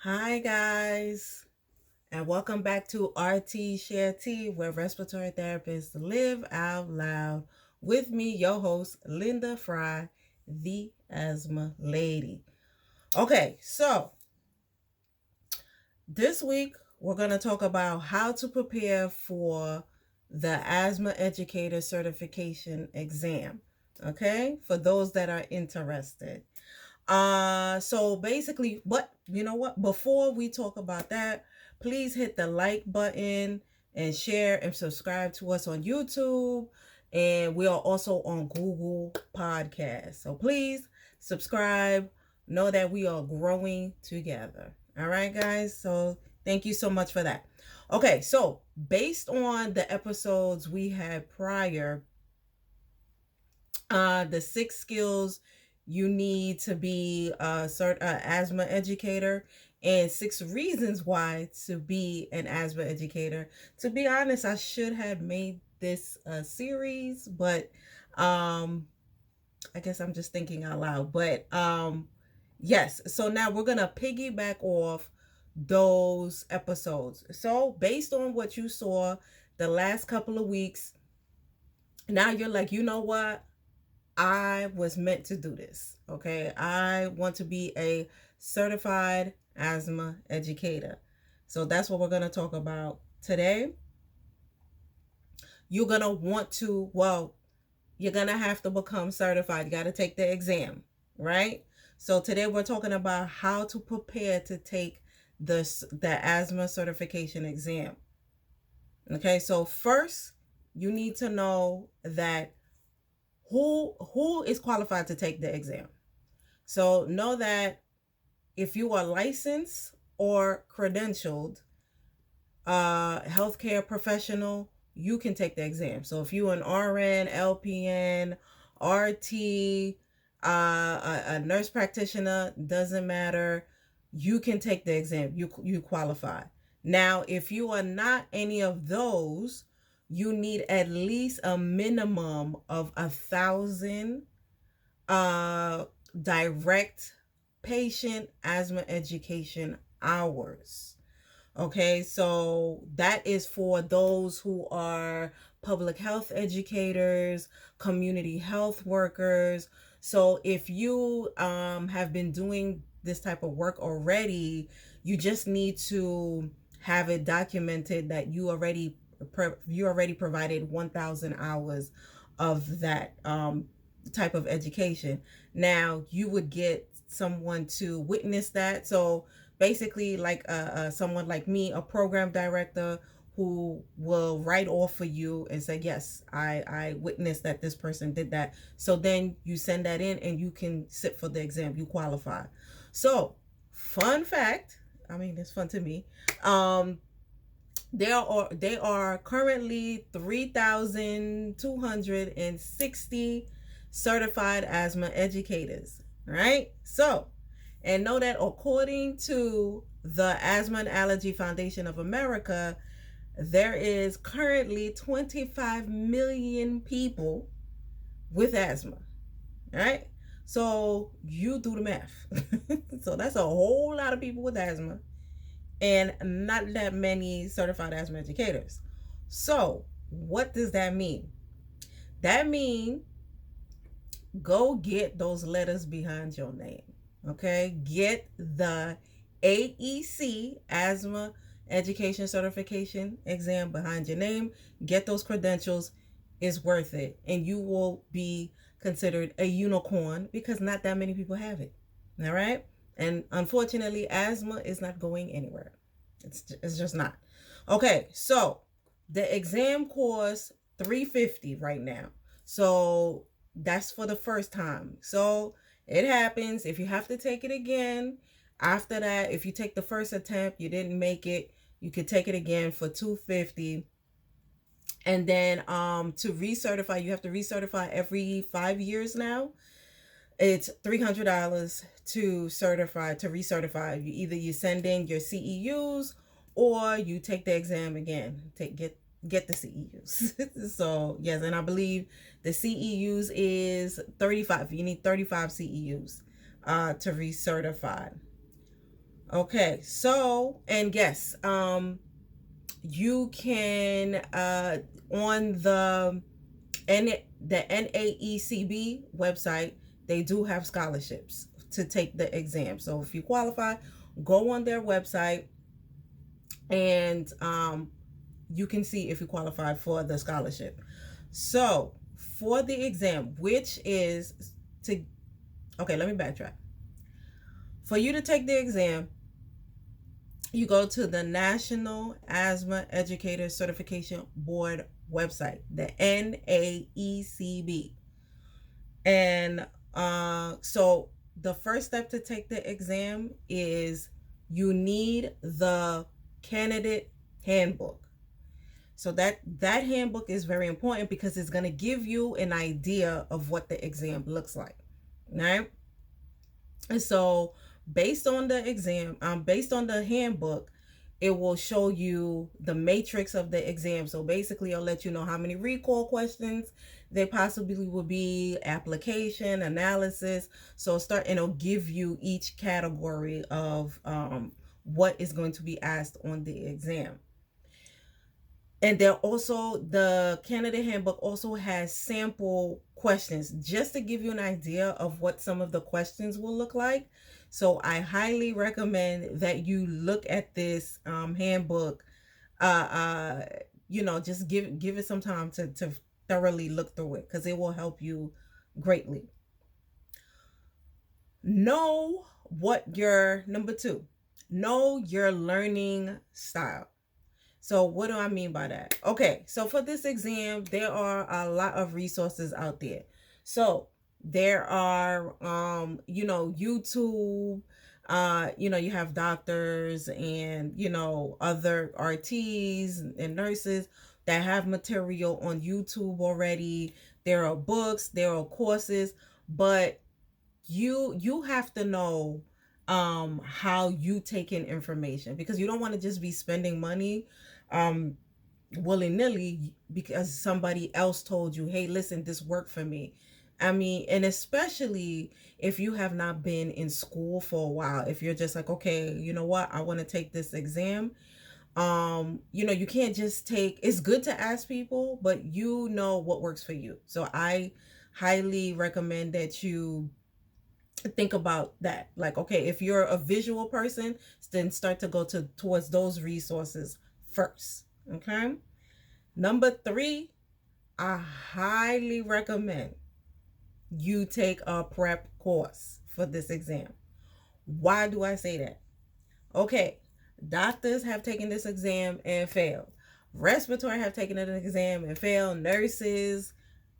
Hi, guys, and welcome back to Rts Share Tea, where respiratory therapists live out loud. With me, your host, Linda Fry, the asthma lady. Okay, so this week we're going to talk about how to prepare for the Asthma Educator Certification exam. Okay, for those that are interested. So basically, before we talk about that, please hit the like button and share and subscribe to us on YouTube. And we are also on Google Podcasts. So please subscribe. Know that we are growing together. All right, guys. So thank you so much for that. Okay, so based on the episodes we had prior, the 6 skills you need to be a asthma educator, and 6 reasons why to be an asthma educator. To be honest, I should have made this a series, but I guess I'm just thinking out loud. But yes, so now we're gonna piggyback off those episodes. So based on what you saw the last couple of weeks, now you're like, you know what? I was meant to do this. Okay. I want to be a certified asthma educator. So that's what we're going to talk about today. You're going to want to, you're going to have to become certified. You got to take the exam, right? So today we're talking about how to prepare to take the asthma certification exam. Okay. So first, you need to know that who is qualified to take the exam. So know that if you are licensed or credentialed healthcare professional, you can take the exam. So if you're an RN, LPN, RT, a nurse practitioner, doesn't matter. You can take the exam. You qualify. Now, if you are not any of those, you need at least a minimum of 1,000 direct patient asthma education hours. Okay, so that is for those who are public health educators, community health workers. So if you have been doing this type of work already, you just need to have it documented that you already provided 1,000 hours of that type of education. Now you would get someone to witness that. So basically, like someone like me, a program director, who will write off for you and say, yes, I witnessed that this person did that. So then you send that in and you can sit for the exam. You qualify. So fun fact, I mean, it's fun to me. There are currently 3,260 certified asthma educators, right? So, and know that according to the Asthma and Allergy Foundation of America, there is currently 25 million people with asthma, right? So you do the math. So that's a whole lot of people with asthma and not that many certified asthma educators. So what does that mean? That means go get those letters behind your name. Okay, get the AEC, Asthma Education Certification exam, behind your name. Get those credentials. Is worth it, and you will be considered a unicorn because not that many people have it. All right, and unfortunately, asthma is not going anywhere. It's just not. Okay, so the exam costs $350 right now. So that's for the first time. So it happens. If you have to take it again, after that, if you take the first attempt, you didn't make it, you could take it again for $250. And then to recertify, you have to recertify every 5 years now. It's $300 to recertify. You send in your CEUs or you take the exam again. Get the CEUs. So yes, and I believe the CEUs is 35. You need 35 CEUs to recertify. Okay, so and yes, you can on the NAECB website, they do have scholarships to take the exam. So if you qualify, go on their website and you can see if you qualify for the scholarship. So for the exam, which is to okay, let me backtrack. For you to take the exam, you go to the National Asthma Educator Certification Board website, the NAECB. And so the first step to take the exam is you need the candidate handbook. So that handbook is very important because it's going to give you an idea of what the exam looks like, right? And so based on the exam, based on the handbook, it will show you the matrix of the exam. So basically, it'll let you know how many recall questions there possibly will be, application, analysis. So start and it'll give you each category of what is going to be asked on the exam. And there also, the candidate handbook also has sample questions just to give you an idea of what some of the questions will look like. So I highly recommend that you look at this handbook. Just give it some time to thoroughly look through it because it will help you greatly. Know what your number two. Know your learning style. So what do I mean by that? Okay, so for this exam, there are a lot of resources out there. So there are YouTube, you have doctors and other RTs and nurses that have material on YouTube already. There are books, there are courses, but you have to know how you take in information because you don't want to just be spending money willy-nilly because somebody else told you, hey, listen, this worked for me. I mean, and especially if you have not been in school for a while, if you're just like, okay, you know what, I want to take this exam. You can't just take, it's good to ask people, but you know what works for you. So I highly recommend that you think about that. Like, okay, if you're a visual person, then start to go towards those resources first. Okay. Number three, I highly recommend you take a prep course for this exam. Why do I say that? Okay, doctors have taken this exam and failed. Respiratory have taken an exam and failed. Nurses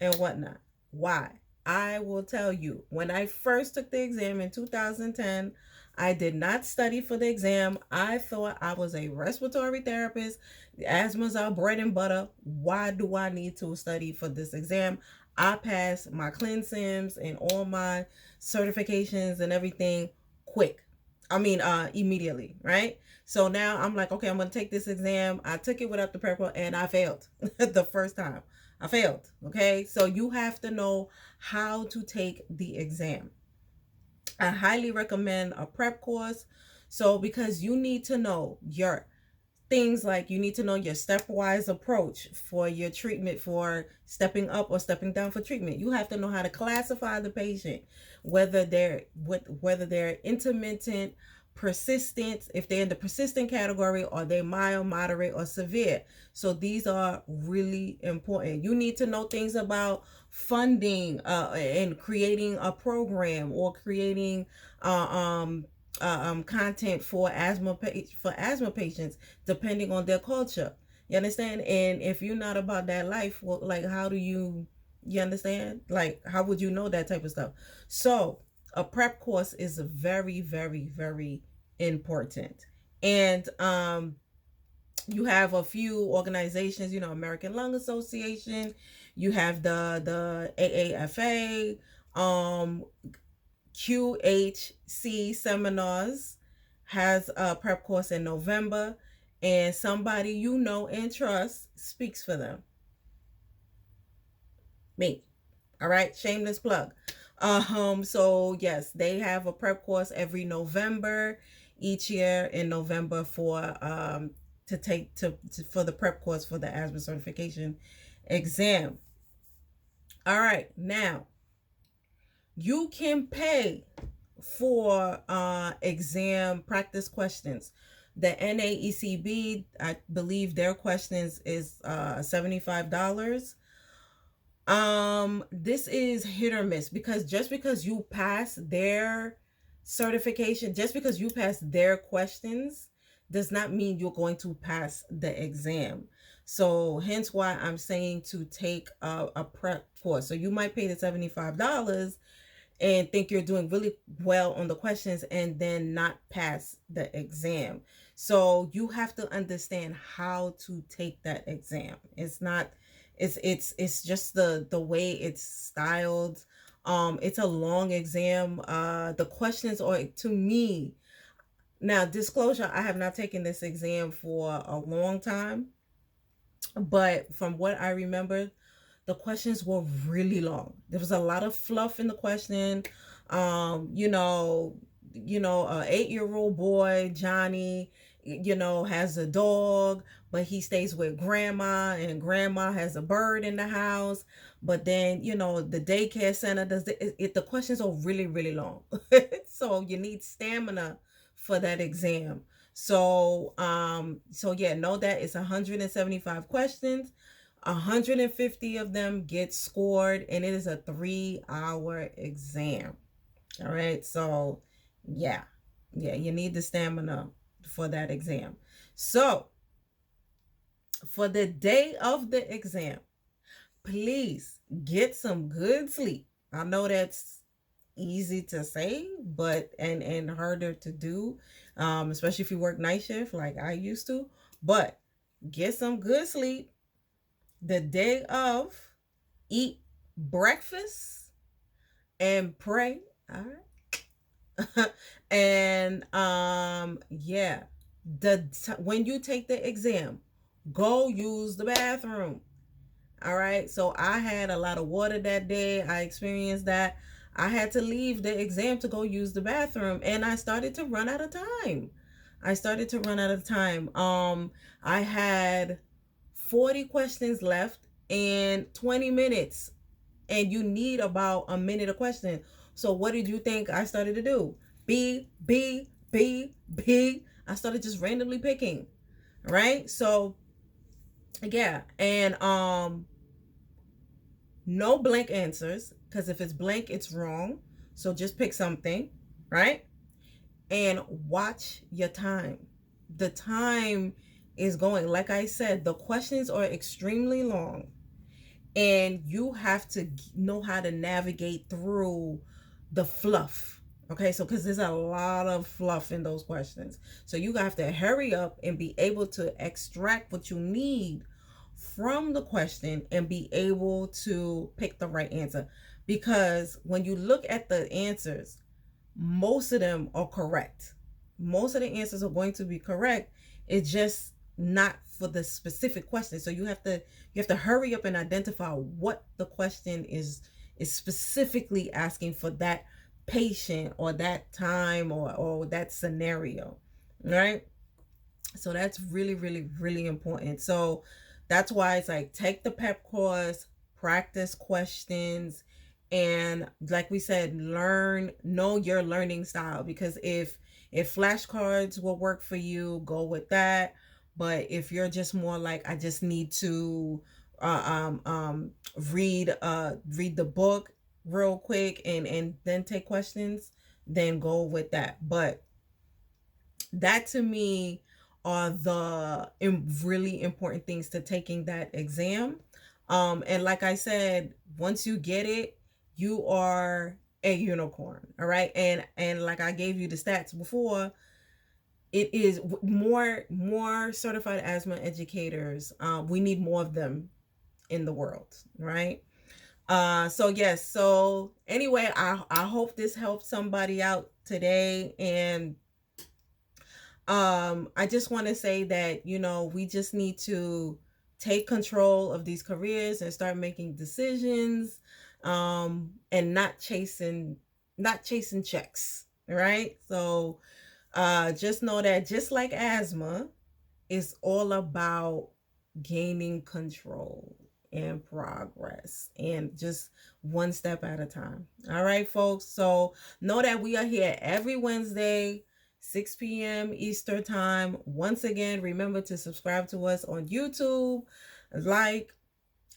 and whatnot. Why? I will tell you. When I first took the exam in 2010, I did not study for the exam. I thought I was a respiratory therapist. Asthma's our bread and butter. Why do I need to study for this exam? I passed my ClinSims and all my certifications and everything quick. I mean, immediately, right? So now I'm like, okay, I'm going to take this exam. I took it without the prep and I failed the first time. I failed. Okay. So you have to know how to take the exam. I highly recommend a prep course. So because you need to know your things, like you need to know your stepwise approach for your treatment, for stepping up or stepping down for treatment. You have to know how to classify the patient, whether they're intermittent, persistent, if they're in the persistent category, or they're mild, moderate, or severe. So these are really important. You need to know things about funding and creating a program or creating content for asthma patients, depending on their culture. You understand? And if you're not about that life, well, like, how do you understand? Like, how would you know that type of stuff? So a prep course is very, very, very important. And you have a few organizations, American Lung Association, you have the AAFA, QHC Seminars has a prep course in November, and somebody you know and trust speaks for them. Me. All right, shameless plug. So yes, they have a prep course every November, each year in November for for the prep course for the asthma certification exam. All right, now you can pay for exam practice questions. The NAECB, I believe their questions is $75. This is hit or miss, because just because you pass their certification, just because you pass their questions, does not mean you're going to pass the exam. So hence why I'm saying to take a prep course. So you might pay the $75 and think you're doing really well on the questions and then not pass the exam. So you have to understand how to take that exam. It's not, it's just the way it's styled. It's a long exam. The questions are, to me, now disclosure, I have not taken this exam for a long time, but from what I remember, the questions were really long. There was a lot of fluff in the question. You know, a 8-year-old boy, Johnny, has a dog, but he stays with grandma, and grandma has a bird in the house. But then, the daycare center does the questions are really, really long. So you need stamina for that exam. So yeah, know that it's 175 questions. 150 of them get scored, and it is a 3-hour exam. All right. So yeah, you need the stamina for that exam. So for the day of the exam, please get some good sleep. I know that's easy to say, but and harder to do, especially if you work night shift like I used to. But get some good sleep the day of. Eat breakfast and pray. All right. And yeah, when you take the exam, go use the bathroom. All right. So I had a lot of water that day. I experienced that. I had to leave the exam to go use the bathroom, and I started to run out of time. I had 40 questions left and 20 minutes, and you need about a minute a question. So what did you think I started to do? B, B, B, B. I started just randomly picking, right? So yeah, and no blank answers, because if it's blank, it's wrong. So just pick something, right? And watch your time. The time is going. Like I said, the questions are extremely long, and you have to know how to navigate through the fluff. Okay, so because there's a lot of fluff in those questions, so you have to hurry up and be able to extract what you need from the question and be able to pick the right answer. Because when you look at the answers, most of them are correct. Most of the answers are going to be correct. It's just not for the specific question. So you have to hurry up and identify what the question is specifically asking for that patient or that time or that scenario, right? So that's really, really, really important. So that's why it's like, take the pep course, practice questions, and like we said, know your learning style. Because if flashcards will work for you, go with that. But if you're just more like, I just need to read the book real quick and then take questions, then go with that. But that, to me, are the really important things to taking that exam. And like I said, once you get it, you are a unicorn. All right. And like I gave you the stats before, it is more certified asthma educators. We need more of them in the world, right? So yes. So anyway, I hope this helps somebody out today. And I just want to say that, we just need to take control of these careers and start making decisions, and not chasing checks, right? So Just know that just like asthma, it's all about gaining control and progress and just one step at a time. All right, folks. So know that we are here every Wednesday, 6 p.m. Eastern time. Once again, remember to subscribe to us on YouTube, like,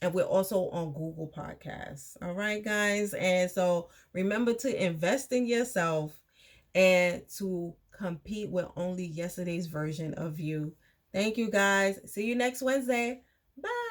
and we're also on Google Podcasts. All right, guys. And so remember to invest in yourself and to compete with only yesterday's version of you. Thank you, guys. See you next Wednesday. Bye.